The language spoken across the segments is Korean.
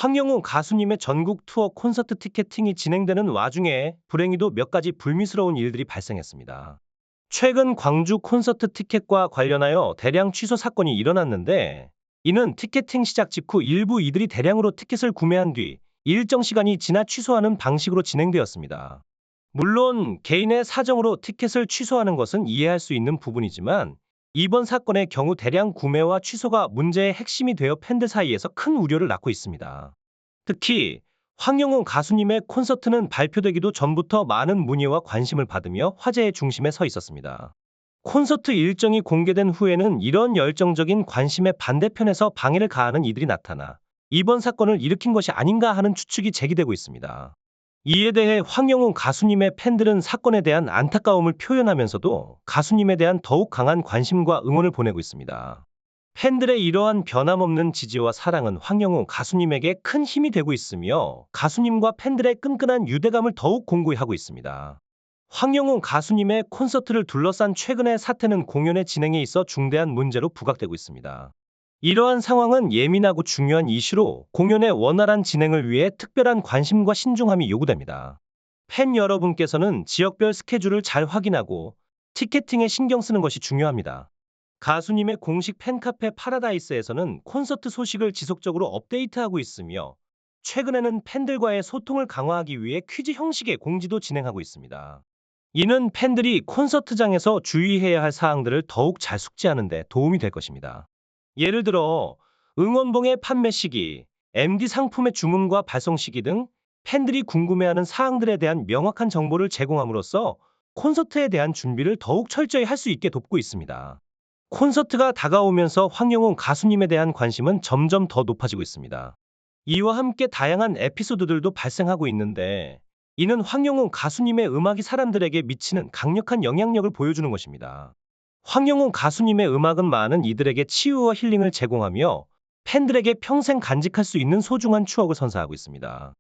황영우 가수님의 전국 투어 콘서트 티켓팅이 진행되는 와중에 불행히도 몇 가지 불미스러운 일들이 발생했습니다. 최근 광주 콘서트 티켓과 관련하여 대량 취소 사건이 일어났는데, 이는 티켓팅 시작 직후 일부 이들이 대량으로 티켓을 구매한 뒤 일정 시간이 지나 취소하는 방식으로 진행되었습니다. 물론 개인의 사정으로 티켓을 취소하는 것은 이해할 수 있는 부분이지만, 이번 사건의 경우 대량 구매와 취소가 문제의 핵심이 되어 팬들 사이에서 큰 우려를 낳고 있습니다. 특히 황영우 가수님의 콘서트는 발표되기도 전부터 많은 문의와 관심을 받으며 화제의 중심에 서 있었습니다. 콘서트 일정이 공개된 후에는 이런 열정적인 관심의 반대편에서 방해를 가하는 이들이 나타나 이번 사건을 일으킨 것이 아닌가 하는 추측이 제기되고 있습니다. 이에 대해 황영우 가수님의 팬들은 사건에 대한 안타까움을 표현하면서도 가수님에 대한 더욱 강한 관심과 응원을 보내고 있습니다. 팬들의 이러한 변함없는 지지와 사랑은 황영우 가수님에게 큰 힘이 되고 있으며 가수님과 팬들의 끈끈한 유대감을 더욱 공고히 하고 있습니다. 황영우 가수님의 콘서트를 둘러싼 최근의 사태는 공연의 진행에 있어 중대한 문제로 부각되고 있습니다. 이러한 상황은 예민하고 중요한 이슈로 공연의 원활한 진행을 위해 특별한 관심과 신중함이 요구됩니다. 팬 여러분께서는 지역별 스케줄을 잘 확인하고 티켓팅에 신경 쓰는 것이 중요합니다. 가수님의 공식 팬카페 파라다이스에서는 콘서트 소식을 지속적으로 업데이트하고 있으며, 최근에는 팬들과의 소통을 강화하기 위해 퀴즈 형식의 공지도 진행하고 있습니다. 이는 팬들이 콘서트장에서 주의해야 할 사항들을 더욱 잘 숙지하는 데 도움이 될 것입니다. 예를 들어 응원봉의 판매 시기, MD 상품의 주문과 발송 시기 등 팬들이 궁금해하는 사항들에 대한 명확한 정보를 제공함으로써 콘서트에 대한 준비를 더욱 철저히 할 수 있게 돕고 있습니다. 콘서트가 다가오면서 황영우 가수님에 대한 관심은 점점 더 높아지고 있습니다. 이와 함께 다양한 에피소드들도 발생하고 있는데, 이는 황영우 가수님의 음악이 사람들에게 미치는 강력한 영향력을 보여주는 것입니다. 황영우 가수님의 음악은 많은 이들에게 치유와 힐링을 제공하며 팬들에게 평생 간직할 수 있는 소중한 추억을 선사하고 있습니다.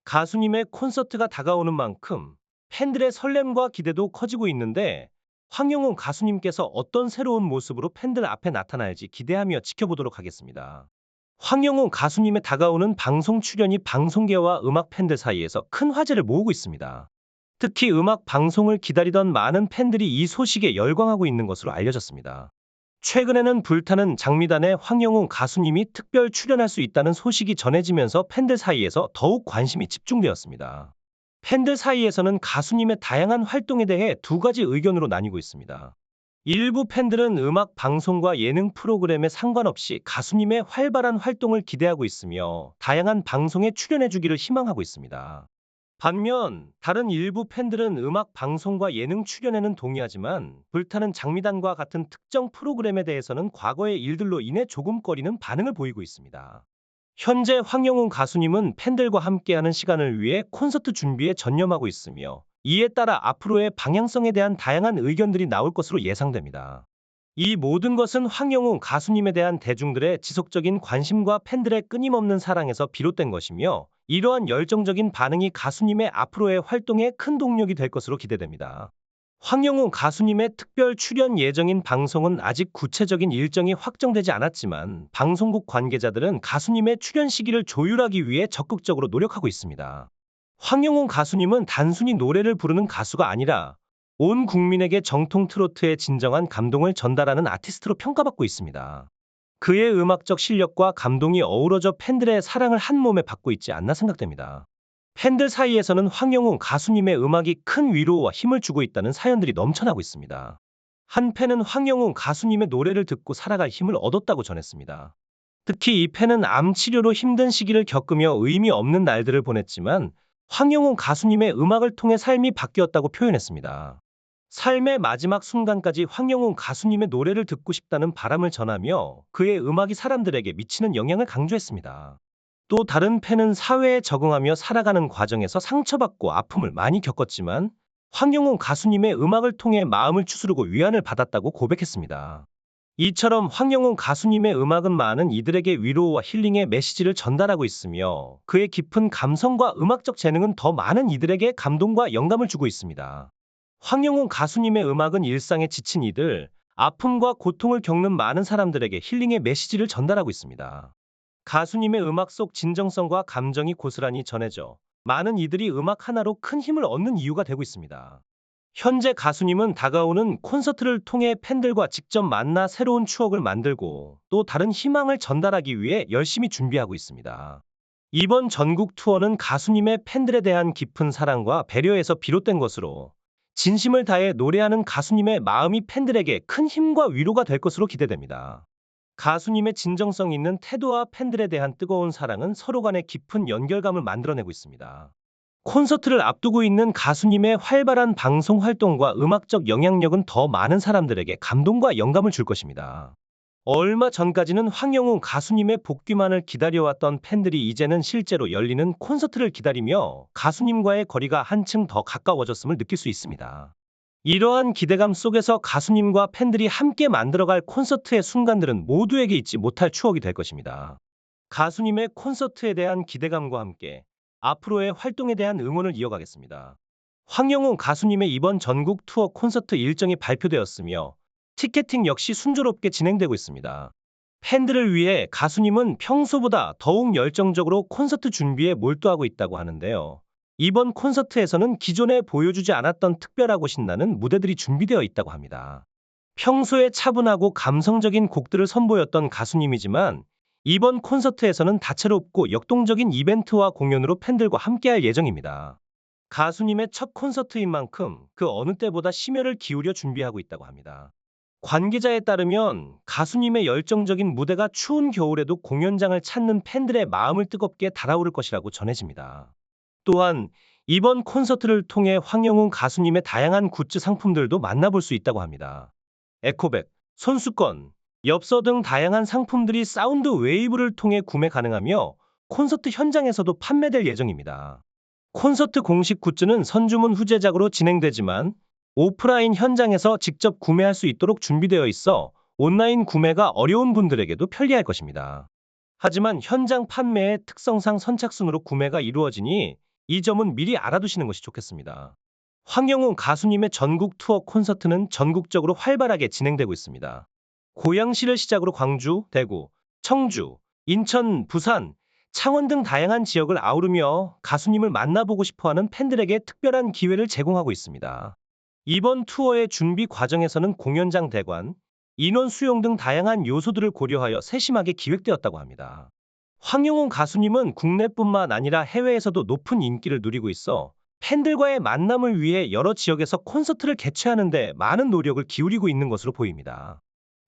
가수님의 콘서트가 다가오는 만큼 팬들의 설렘과 기대도 커지고 있는데, 황영우 가수님께서 어떤 새로운 모습으로 팬들 앞에 나타날지 기대하며 지켜보도록 하겠습니다. 황영우 가수님의 다가오는 방송 출연이 방송계와 음악 팬들 사이에서 큰 화제를 모으고 있습니다. 특히 음악 방송을 기다리던 많은 팬들이 이 소식에 열광하고 있는 것으로 알려졌습니다. 최근에는 불타는 장미단에 황영우 가수님이 특별 출연할 수 있다는 소식이 전해지면서 팬들 사이에서 더욱 관심이 집중되었습니다. 팬들 사이에서는 가수님의 다양한 활동에 대해 두 가지 의견으로 나뉘고 있습니다. 일부 팬들은 음악 방송과 예능 프로그램에 상관없이 가수님의 활발한 활동을 기대하고 있으며 다양한 방송에 출연해주기를 희망하고 있습니다. 반면 다른 일부 팬들은 음악 방송과 예능 출연에는 동의하지만 불타는 장미단과 같은 특정 프로그램에 대해서는 과거의 일들로 인해 조금 꺼리는 반응을 보이고 있습니다. 현재 황영우 가수님은 팬들과 함께하는 시간을 위해 콘서트 준비에 전념하고 있으며, 이에 따라 앞으로의 방향성에 대한 다양한 의견들이 나올 것으로 예상됩니다. 이 모든 것은 황영우 가수님에 대한 대중들의 지속적인 관심과 팬들의 끊임없는 사랑에서 비롯된 것이며, 이러한 열정적인 반응이 가수님의 앞으로의 활동에 큰 동력이 될 것으로 기대됩니다. 황영우 가수님의 특별 출연 예정인 방송은 아직 구체적인 일정이 확정되지 않았지만, 방송국 관계자들은 가수님의 출연 시기를 조율하기 위해 적극적으로 노력하고 있습니다. 황영우 가수님은 단순히 노래를 부르는 가수가 아니라 온 국민에게 정통 트로트의 진정한 감동을 전달하는 아티스트로 평가받고 있습니다. 그의 음악적 실력과 감동이 어우러져 팬들의 사랑을 한 몸에 받고 있지 않나 생각됩니다. 팬들 사이에서는 황영우 가수님의 음악이 큰 위로와 힘을 주고 있다는 사연들이 넘쳐나고 있습니다. 한 팬은 황영우 가수님의 노래를 듣고 살아갈 힘을 얻었다고 전했습니다. 특히 이 팬은 암 치료로 힘든 시기를 겪으며 의미 없는 날들을 보냈지만 황영우 가수님의 음악을 통해 삶이 바뀌었다고 표현했습니다. 삶의 마지막 순간까지 황영우 가수님의 노래를 듣고 싶다는 바람을 전하며 그의 음악이 사람들에게 미치는 영향을 강조했습니다. 또 다른 팬은 사회에 적응하며 살아가는 과정에서 상처받고 아픔을 많이 겪었지만 황영우 가수님의 음악을 통해 마음을 추스르고 위안을 받았다고 고백했습니다. 이처럼 황영우 가수님의 음악은 많은 이들에게 위로와 힐링의 메시지를 전달하고 있으며, 그의 깊은 감성과 음악적 재능은 더 많은 이들에게 감동과 영감을 주고 있습니다. 황영우 가수님의 음악은 일상에 지친 이들, 아픔과 고통을 겪는 많은 사람들에게 힐링의 메시지를 전달하고 있습니다. 가수님의 음악 속 진정성과 감정이 고스란히 전해져 많은 이들이 음악 하나로 큰 힘을 얻는 이유가 되고 있습니다. 현재 가수님은 다가오는 콘서트를 통해 팬들과 직접 만나 새로운 추억을 만들고 또 다른 희망을 전달하기 위해 열심히 준비하고 있습니다. 이번 전국 투어는 가수님의 팬들에 대한 깊은 사랑과 배려에서 비롯된 것으로 진심을 다해 노래하는 가수님의 마음이 팬들에게 큰 힘과 위로가 될 것으로 기대됩니다. 가수님의 진정성 있는 태도와 팬들에 대한 뜨거운 사랑은 서로 간의 깊은 연결감을 만들어내고 있습니다. 콘서트를 앞두고 있는 가수님의 활발한 방송 활동과 음악적 영향력은 더 많은 사람들에게 감동과 영감을 줄 것입니다. 얼마 전까지는 황영우 가수님의 복귀만을 기다려왔던 팬들이 이제는 실제로 열리는 콘서트를 기다리며 가수님과의 거리가 한층 더 가까워졌음을 느낄 수 있습니다. 이러한 기대감 속에서 가수님과 팬들이 함께 만들어갈 콘서트의 순간들은 모두에게 잊지 못할 추억이 될 것입니다. 가수님의 콘서트에 대한 기대감과 함께 앞으로의 활동에 대한 응원을 이어가겠습니다. 황영우 가수님의 이번 전국 투어 콘서트 일정이 발표되었으며 티켓팅 역시 순조롭게 진행되고 있습니다. 팬들을 위해 가수님은 평소보다 더욱 열정적으로 콘서트 준비에 몰두하고 있다고 하는데요. 이번 콘서트에서는 기존에 보여주지 않았던 특별하고 신나는 무대들이 준비되어 있다고 합니다. 평소에 차분하고 감성적인 곡들을 선보였던 가수님이지만 이번 콘서트에서는 다채롭고 역동적인 이벤트와 공연으로 팬들과 함께할 예정입니다. 가수님의 첫 콘서트인 만큼 그 어느 때보다 심혈을 기울여 준비하고 있다고 합니다. 관계자에 따르면 가수님의 열정적인 무대가 추운 겨울에도 공연장을 찾는 팬들의 마음을 뜨겁게 달아오를 것이라고 전해집니다. 또한 이번 콘서트를 통해 황영웅 가수님의 다양한 굿즈 상품들도 만나볼 수 있다고 합니다. 에코백, 손수건, 엽서 등 다양한 상품들이 사운드 웨이브를 통해 구매 가능하며 콘서트 현장에서도 판매될 예정입니다. 콘서트 공식 굿즈는 선주문 후제작으로 진행되지만 오프라인 현장에서 직접 구매할 수 있도록 준비되어 있어 온라인 구매가 어려운 분들에게도 편리할 것입니다. 하지만 현장 판매의 특성상 선착순으로 구매가 이루어지니 이 점은 미리 알아두시는 것이 좋겠습니다. 황영우 가수님의 전국 투어 콘서트는 전국적으로 활발하게 진행되고 있습니다. 고양시를 시작으로 광주, 대구, 청주, 인천, 부산, 창원 등 다양한 지역을 아우르며 가수님을 만나보고 싶어하는 팬들에게 특별한 기회를 제공하고 있습니다. 이번 투어의 준비 과정에서는 공연장 대관, 인원 수용 등 다양한 요소들을 고려하여 세심하게 기획되었다고 합니다. 황영웅 가수님은 국내뿐만 아니라 해외에서도 높은 인기를 누리고 있어 팬들과의 만남을 위해 여러 지역에서 콘서트를 개최하는 데 많은 노력을 기울이고 있는 것으로 보입니다.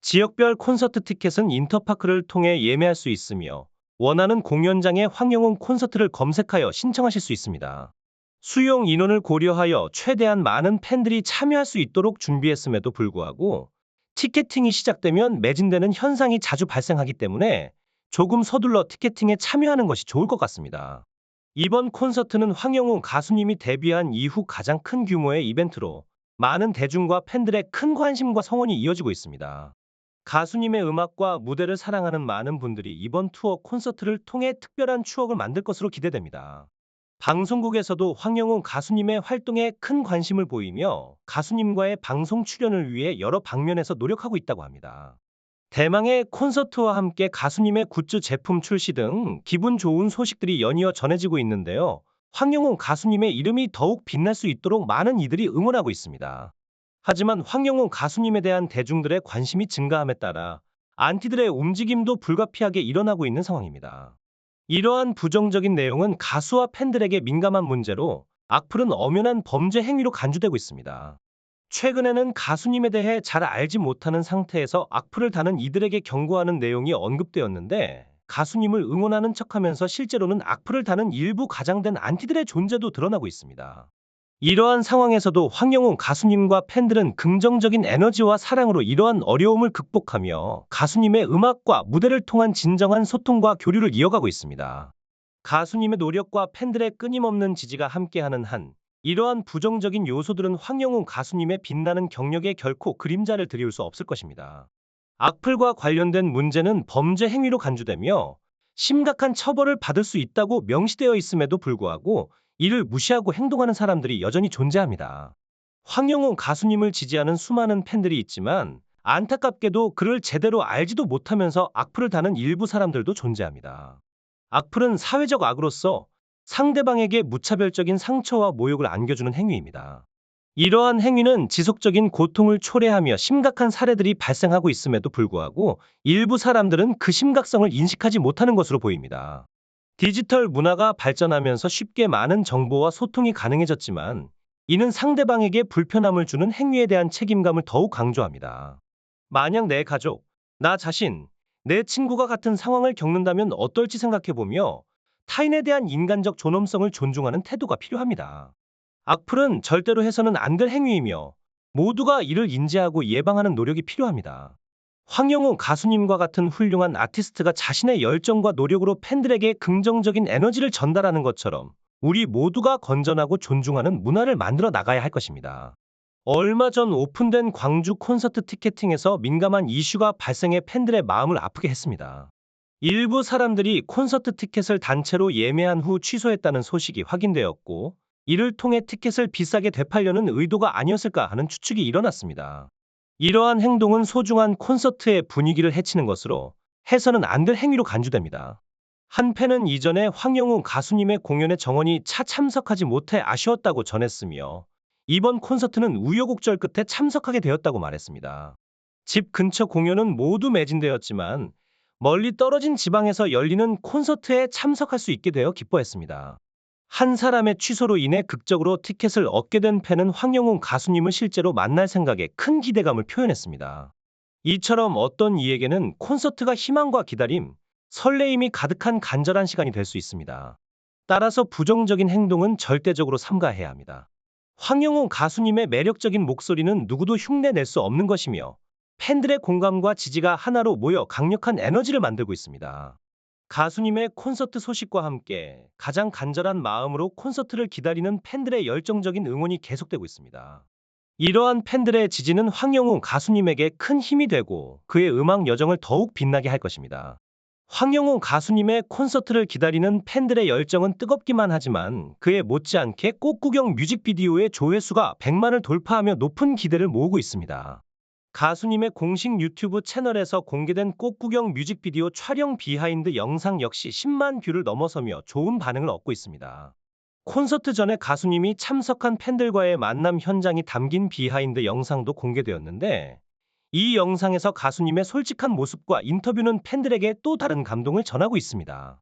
지역별 콘서트 티켓은 인터파크를 통해 예매할 수 있으며 원하는 공연장의 황영웅 콘서트를 검색하여 신청하실 수 있습니다. 수용 인원을 고려하여 최대한 많은 팬들이 참여할 수 있도록 준비했음에도 불구하고 티켓팅이 시작되면 매진되는 현상이 자주 발생하기 때문에 조금 서둘러 티켓팅에 참여하는 것이 좋을 것 같습니다. 이번 콘서트는 황영우 가수님이 데뷔한 이후 가장 큰 규모의 이벤트로 많은 대중과 팬들의 큰 관심과 성원이 이어지고 있습니다. 가수님의 음악과 무대를 사랑하는 많은 분들이 이번 투어 콘서트를 통해 특별한 추억을 만들 것으로 기대됩니다. 방송국에서도 황영우 가수님의 활동에 큰 관심을 보이며 가수님과의 방송 출연을 위해 여러 방면에서 노력하고 있다고 합니다. 대망의 콘서트와 함께 가수님의 굿즈 제품 출시 등 기분 좋은 소식들이 연이어 전해지고 있는데요. 황영우 가수님의 이름이 더욱 빛날 수 있도록 많은 이들이 응원하고 있습니다. 하지만 황영우 가수님에 대한 대중들의 관심이 증가함에 따라 안티들의 움직임도 불가피하게 일어나고 있는 상황입니다. 이러한 부정적인 내용은 가수와 팬들에게 민감한 문제로 악플은 엄연한 범죄 행위로 간주되고 있습니다. 최근에는 가수님에 대해 잘 알지 못하는 상태에서 악플을 다는 이들에게 경고하는 내용이 언급되었는데 가수님을 응원하는 척하면서 실제로는 악플을 다는 일부 가장된 안티들의 존재도 드러나고 있습니다. 이러한 상황에서도 황영우 가수님과 팬들은 긍정적인 에너지와 사랑으로 이러한 어려움을 극복하며 가수님의 음악과 무대를 통한 진정한 소통과 교류를 이어가고 있습니다. 가수님의 노력과 팬들의 끊임없는 지지가 함께하는 한 이러한 부정적인 요소들은 황영우 가수님의 빛나는 경력에 결코 그림자를 드리울 수 없을 것입니다. 악플과 관련된 문제는 범죄 행위로 간주되며 심각한 처벌을 받을 수 있다고 명시되어 있음에도 불구하고 이를 무시하고 행동하는 사람들이 여전히 존재합니다. 황영우 가수님을 지지하는 수많은 팬들이 있지만 안타깝게도 그를 제대로 알지도 못하면서 악플을 다는 일부 사람들도 존재합니다. 악플은 사회적 악으로서 상대방에게 무차별적인 상처와 모욕을 안겨주는 행위입니다. 이러한 행위는 지속적인 고통을 초래하며 심각한 사례들이 발생하고 있음에도 불구하고 일부 사람들은 그 심각성을 인식하지 못하는 것으로 보입니다. 디지털 문화가 발전하면서 쉽게 많은 정보와 소통이 가능해졌지만 이는 상대방에게 불편함을 주는 행위에 대한 책임감을 더욱 강조합니다. 만약 내 가족, 나 자신, 내 친구가 같은 상황을 겪는다면 어떨지 생각해보며 타인에 대한 인간적 존엄성을 존중하는 태도가 필요합니다. 악플은 절대로 해서는 안 될 행위이며 모두가 이를 인지하고 예방하는 노력이 필요합니다. 황영우 가수님과 같은 훌륭한 아티스트가 자신의 열정과 노력으로 팬들에게 긍정적인 에너지를 전달하는 것처럼 우리 모두가 건전하고 존중하는 문화를 만들어 나가야 할 것입니다. 얼마 전 오픈된 광주 콘서트 티켓팅에서 민감한 이슈가 발생해 팬들의 마음을 아프게 했습니다. 일부 사람들이 콘서트 티켓을 단체로 예매한 후 취소했다는 소식이 확인되었고, 이를 통해 티켓을 비싸게 되팔려는 의도가 아니었을까 하는 추측이 일어났습니다. 이러한 행동은 소중한 콘서트의 분위기를 해치는 것으로 해서는 안 될 행위로 간주됩니다. 한 팬은 이전에 황영우 가수님의 공연에 정원이 차 참석하지 못해 아쉬웠다고 전했으며 이번 콘서트는 우여곡절 끝에 참석하게 되었다고 말했습니다. 집 근처 공연은 모두 매진되었지만 멀리 떨어진 지방에서 열리는 콘서트에 참석할 수 있게 되어 기뻐했습니다. 한 사람의 취소로 인해 극적으로 티켓을 얻게 된 팬은 황영웅 가수님을 실제로 만날 생각에 큰 기대감을 표현했습니다. 이처럼 어떤 이에게는 콘서트가 희망과 기다림, 설레임이 가득한 간절한 시간이 될 수 있습니다. 따라서 부정적인 행동은 절대적으로 삼가해야 합니다. 황영웅 가수님의 매력적인 목소리는 누구도 흉내낼 수 없는 것이며 팬들의 공감과 지지가 하나로 모여 강력한 에너지를 만들고 있습니다. 가수님의 콘서트 소식과 함께 가장 간절한 마음으로 콘서트를 기다리는 팬들의 열정적인 응원이 계속되고 있습니다. 이러한 팬들의 지지는 황영우 가수님에게 큰 힘이 되고 그의 음악 여정을 더욱 빛나게 할 것입니다. 황영우 가수님의 콘서트를 기다리는 팬들의 열정은 뜨겁기만 하지만 그에 못지않게 꽃구경 뮤직비디오의 조회수가 100만을 돌파하며 높은 기대를 모으고 있습니다. 가수님의 공식 유튜브 채널에서 공개된 꽃구경 뮤직비디오 촬영 비하인드 영상 역시 10만 뷰를 넘어서며 좋은 반응을 얻고 있습니다. 콘서트 전에 가수님이 참석한 팬들과의 만남 현장이 담긴 비하인드 영상도 공개되었는데 이 영상에서 가수님의 솔직한 모습과 인터뷰는 팬들에게 또 다른 감동을 전하고 있습니다.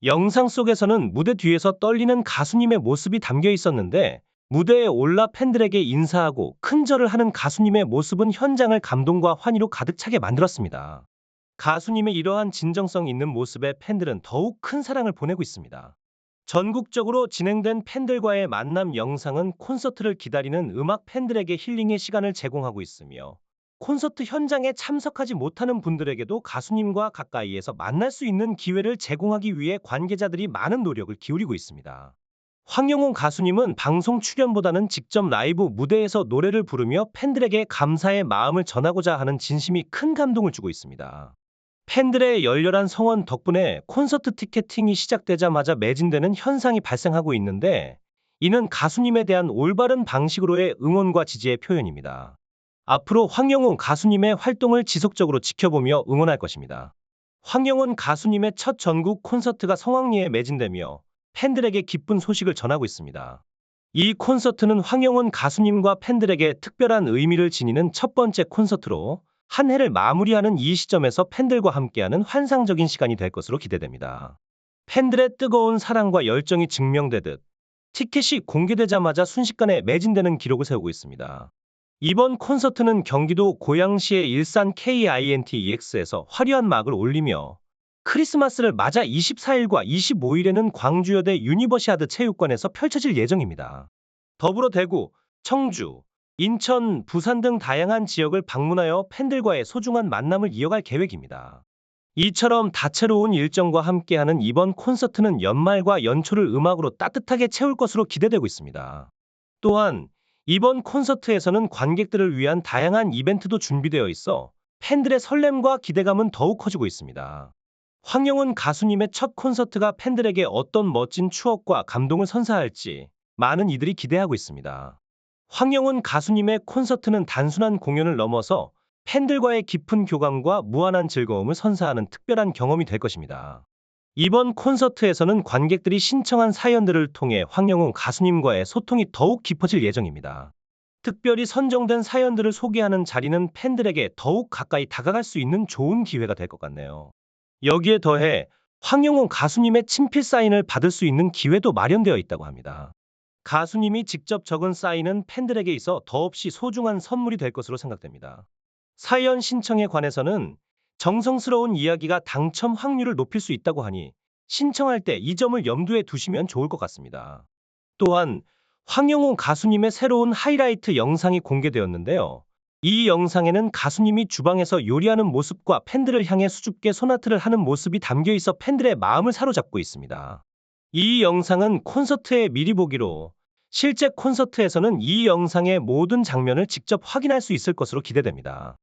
영상 속에서는 무대 뒤에서 떨리는 가수님의 모습이 담겨 있었는데 무대에 올라 팬들에게 인사하고 큰절을 하는 가수님의 모습은 현장을 감동과 환희로 가득 차게 만들었습니다. 가수님의 이러한 진정성 있는 모습에 팬들은 더욱 큰 사랑을 보내고 있습니다. 전국적으로 진행된 팬들과의 만남 영상은 콘서트를 기다리는 음악 팬들에게 힐링의 시간을 제공하고 있으며 콘서트 현장에 참석하지 못하는 분들에게도 가수님과 가까이에서 만날 수 있는 기회를 제공하기 위해 관계자들이 많은 노력을 기울이고 있습니다. 황영웅 가수님은 방송 출연보다는 직접 라이브 무대에서 노래를 부르며 팬들에게 감사의 마음을 전하고자 하는 진심이 큰 감동을 주고 있습니다. 팬들의 열렬한 성원 덕분에 콘서트 티켓팅이 시작되자마자 매진되는 현상이 발생하고 있는데 이는 가수님에 대한 올바른 방식으로의 응원과 지지의 표현입니다. 앞으로 황영웅 가수님의 활동을 지속적으로 지켜보며 응원할 것입니다. 황영훈 가수님의 첫 전국 콘서트가 성황리에 매진되며 팬들에게 기쁜 소식을 전하고 있습니다. 이 콘서트는 황영훈 가수님과 팬들에게 특별한 의미를 지니는 첫 번째 콘서트로 한 해를 마무리하는 이 시점에서 팬들과 함께하는 환상적인 시간이 될 것으로 기대됩니다. 팬들의 뜨거운 사랑과 열정이 증명되듯 티켓이 공개되자마자 순식간에 매진되는 기록을 세우고 있습니다. 이번 콘서트는 경기도 고양시의 일산 KINTEX에서 화려한 막을 올리며 크리스마스를 맞아 24일과 25일에는 광주여대 유니버시아드 체육관에서 펼쳐질 예정입니다. 더불어 대구, 청주, 인천, 부산 등 다양한 지역을 방문하여 팬들과의 소중한 만남을 이어갈 계획입니다. 이처럼 다채로운 일정과 함께하는 이번 콘서트는 연말과 연초를 음악으로 따뜻하게 채울 것으로 기대되고 있습니다. 또한 이번 콘서트에서는 관객들을 위한 다양한 이벤트도 준비되어 있어 팬들의 설렘과 기대감은 더욱 커지고 있습니다. 황영훈 가수님의 첫 콘서트가 팬들에게 어떤 멋진 추억과 감동을 선사할지 많은 이들이 기대하고 있습니다. 황영훈 가수님의 콘서트는 단순한 공연을 넘어서 팬들과의 깊은 교감과 무한한 즐거움을 선사하는 특별한 경험이 될 것입니다. 이번 콘서트에서는 관객들이 신청한 사연들을 통해 황영웅 가수님과의 소통이 더욱 깊어질 예정입니다. 특별히 선정된 사연들을 소개하는 자리는 팬들에게 더욱 가까이 다가갈 수 있는 좋은 기회가 될 것 같네요. 여기에 더해 황영웅 가수님의 친필 사인을 받을 수 있는 기회도 마련되어 있다고 합니다. 가수님이 직접 적은 사인은 팬들에게 있어 더없이 소중한 선물이 될 것으로 생각됩니다. 사연 신청에 관해서는 정성스러운 이야기가 당첨 확률을 높일 수 있다고 하니 신청할 때 이 점을 염두에 두시면 좋을 것 같습니다. 또한 황영웅 가수님의 새로운 하이라이트 영상이 공개되었는데요. 이 영상에는 가수님이 주방에서 요리하는 모습과 팬들을 향해 수줍게 소나트를 하는 모습이 담겨 있어 팬들의 마음을 사로잡고 있습니다. 이 영상은 콘서트에 미리 보기로 실제 콘서트에서는 이 영상의 모든 장면을 직접 확인할 수 있을 것으로 기대됩니다.